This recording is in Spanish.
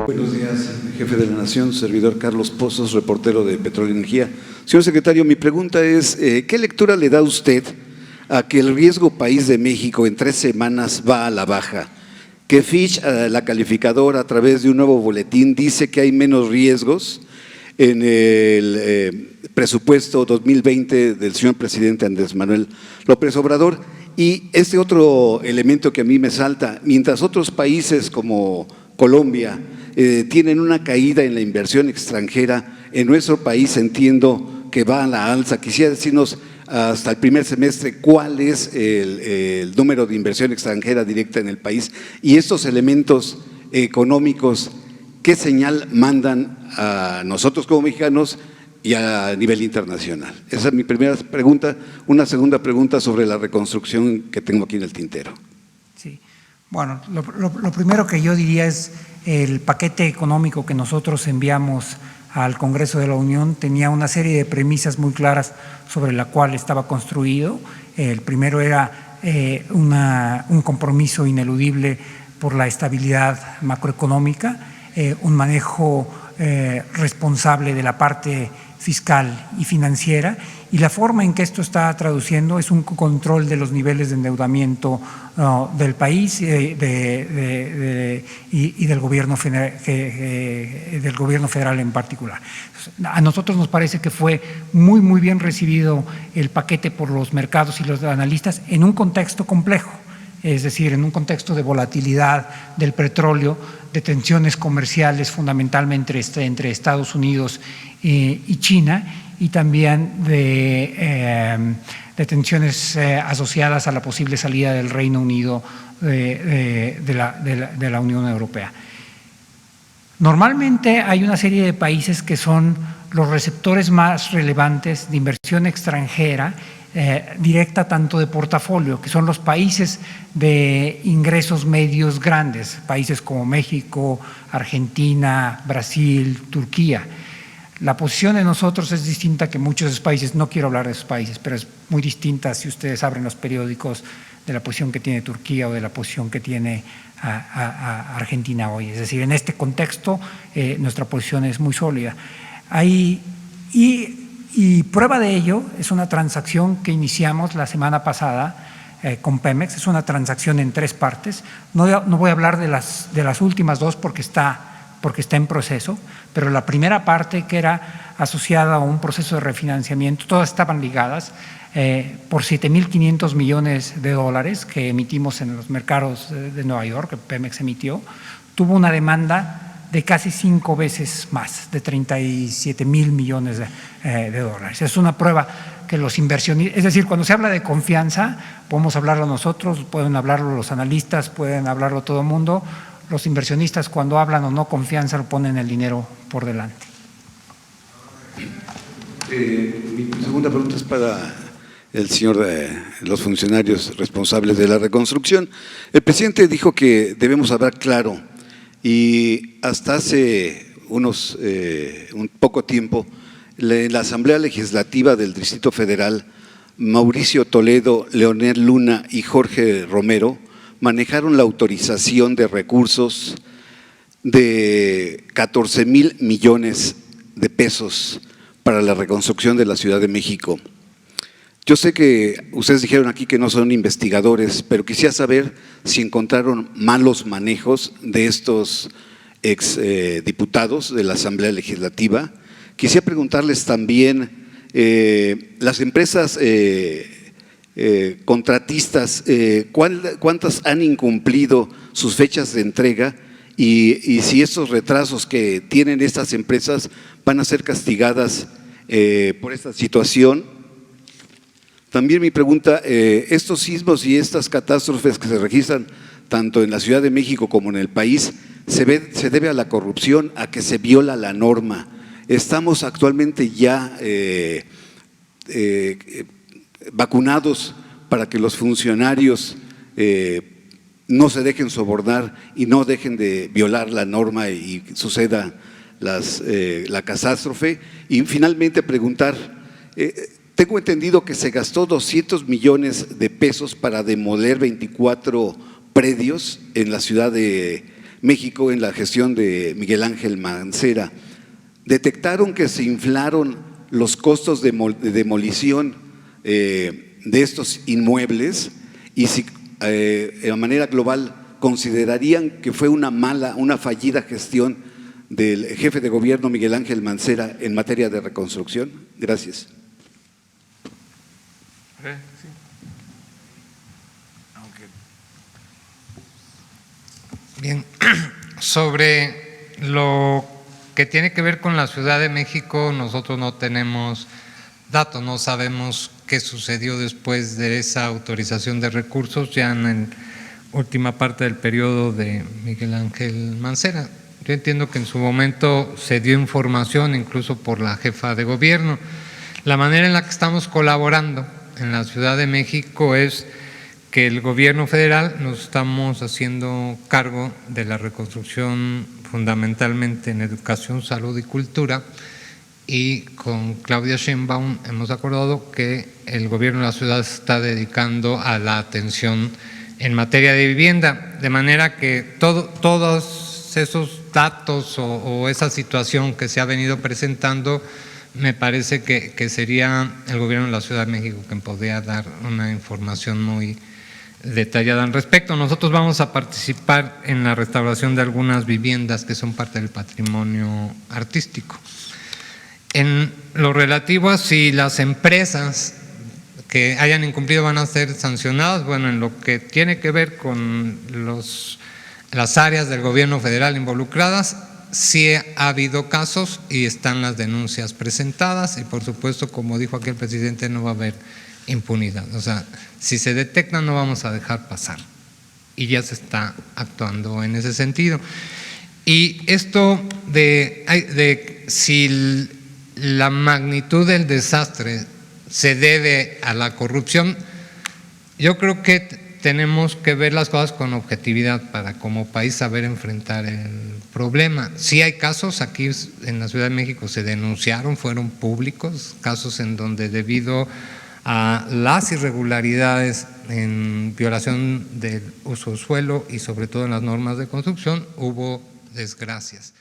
Buenos días, jefe de la Nación, servidor Carlos Pozos, reportero de Petróleo y Energía. Señor secretario, mi pregunta es, ¿qué lectura le da usted a que el riesgo país de México en 3 semanas va a la baja? Que Fitch, la calificadora, a través de un nuevo boletín, dice que hay menos riesgos en el presupuesto 2020 del señor presidente Andrés Manuel López Obrador. Y este otro elemento que a mí me salta, mientras otros países como Colombia tienen una caída en la inversión extranjera, en nuestro país entiendo que va a la alza. Quisiera decirnos hasta el primer semestre cuál es el número de inversión extranjera directa en el país y estos elementos económicos, ¿qué señal mandan a nosotros como mexicanos y a nivel internacional? Esa es mi primera pregunta. Una segunda pregunta sobre la reconstrucción que tengo aquí en el tintero. Sí, bueno, lo primero que yo diría es el paquete económico que nosotros enviamos al Congreso de la Unión tenía una serie de premisas muy claras sobre la cual estaba construido. El primero era un compromiso ineludible por la estabilidad macroeconómica, un manejo responsable de la parte fiscal y financiera, y la forma en que esto está traduciendo es un control de los niveles de endeudamiento del país y del gobierno federal en particular. A nosotros nos parece que fue muy bien recibido el paquete por los mercados y los analistas en un contexto complejo. Es decir, en un contexto de volatilidad del petróleo, de tensiones comerciales fundamentalmente entre Estados Unidos y China, y también de tensiones asociadas a la posible salida del Reino Unido de la Unión Europea. Normalmente hay una serie de países que son los receptores más relevantes de inversión extranjera directa, tanto de portafolio, que son los países de ingresos medios grandes, países como México, Argentina, Brasil, Turquía. La posición de nosotros es distinta que muchos de esos países, no quiero hablar de esos países, pero es muy distinta si ustedes abren los periódicos de la posición que tiene Turquía o de la posición que tiene a Argentina hoy. Es decir, en este contexto nuestra posición es muy sólida. Y prueba de ello es una transacción que iniciamos la semana pasada con Pemex. Es una transacción en 3 partes. No voy a hablar de las últimas 2 porque está en proceso, pero la primera parte, que era asociada a un proceso de refinanciamiento, todas estaban ligadas por $7,500 millones que emitimos en los mercados de Nueva York, que Pemex emitió, tuvo una demanda de casi 5 veces más, de $37,000 millones de dólares. Es una prueba que los inversionistas, es decir, cuando se habla de confianza, podemos hablarlo nosotros, pueden hablarlo los analistas, pueden hablarlo todo el mundo. Los inversionistas, cuando hablan o no confianza, lo ponen el dinero por delante. Mi segunda pregunta es para el señor los funcionarios responsables de la reconstrucción. El presidente dijo que debemos hablar claro y hasta hace un poco tiempo en la Asamblea Legislativa del Distrito Federal, Mauricio Toledo, Leonel Luna y Jorge Romero manejaron la autorización de recursos de 14,000 millones de pesos para la reconstrucción de la Ciudad de México. Yo sé que ustedes dijeron aquí que no son investigadores, pero quisiera saber si encontraron malos manejos de estos exdiputados de la Asamblea Legislativa. Quisiera preguntarles también, las empresas contratistas, ¿cuántas han incumplido sus fechas de entrega y si estos retrasos que tienen estas empresas van a ser castigadas por esta situación? También mi pregunta, estos sismos y estas catástrofes que se registran tanto en la Ciudad de México como en el país, se debe a la corrupción, a que se viola la norma. Estamos actualmente ya vacunados para que los funcionarios no se dejen sobornar y no dejen de violar la norma y suceda la catástrofe. Y finalmente preguntar, tengo entendido que se gastó 200 millones de pesos para demoler 24 predios en la ciudad de México en la gestión de Miguel Ángel Mancera. Detectaron que se inflaron los costos de demolición de estos inmuebles y si de manera global considerarían que fue una fallida gestión del jefe de gobierno Miguel Ángel Mancera en materia de reconstrucción. Gracias. Bien, sobre lo que tiene que ver con la Ciudad de México, nosotros no tenemos datos, no sabemos qué sucedió después de esa autorización de recursos ya en la última parte del periodo de Miguel Ángel Mancera. Yo entiendo que en su momento se dio información incluso por la jefa de gobierno. La manera en la que estamos colaborando en la Ciudad de México es que el gobierno federal nos estamos haciendo cargo de la reconstrucción fundamentalmente en educación, salud y cultura, y con Claudia Sheinbaum hemos acordado que el gobierno de la ciudad se está dedicando a la atención en materia de vivienda, de manera que todos esos datos o esa situación que se ha venido presentando, me parece que sería el gobierno de la Ciudad de México quien podría dar una información muy detallada al respecto. Nosotros vamos a participar en la restauración de algunas viviendas que son parte del patrimonio artístico. En lo relativo a si las empresas que hayan incumplido van a ser sancionadas, bueno, en lo que tiene que ver con las áreas del gobierno federal involucradas, sí ha habido casos y están las denuncias presentadas y por supuesto, como dijo aquí el presidente, no va a haber impunidad. O sea, si se detecta no vamos a dejar pasar y ya se está actuando en ese sentido. Y esto de si la magnitud del desastre se debe a la corrupción, yo creo que tenemos que ver las cosas con objetividad para como país saber enfrentar el problema. Sí hay casos, aquí en la Ciudad de México se denunciaron, fueron públicos, casos en donde debido a las irregularidades en violación del uso del suelo y sobre todo en las normas de construcción hubo desgracias.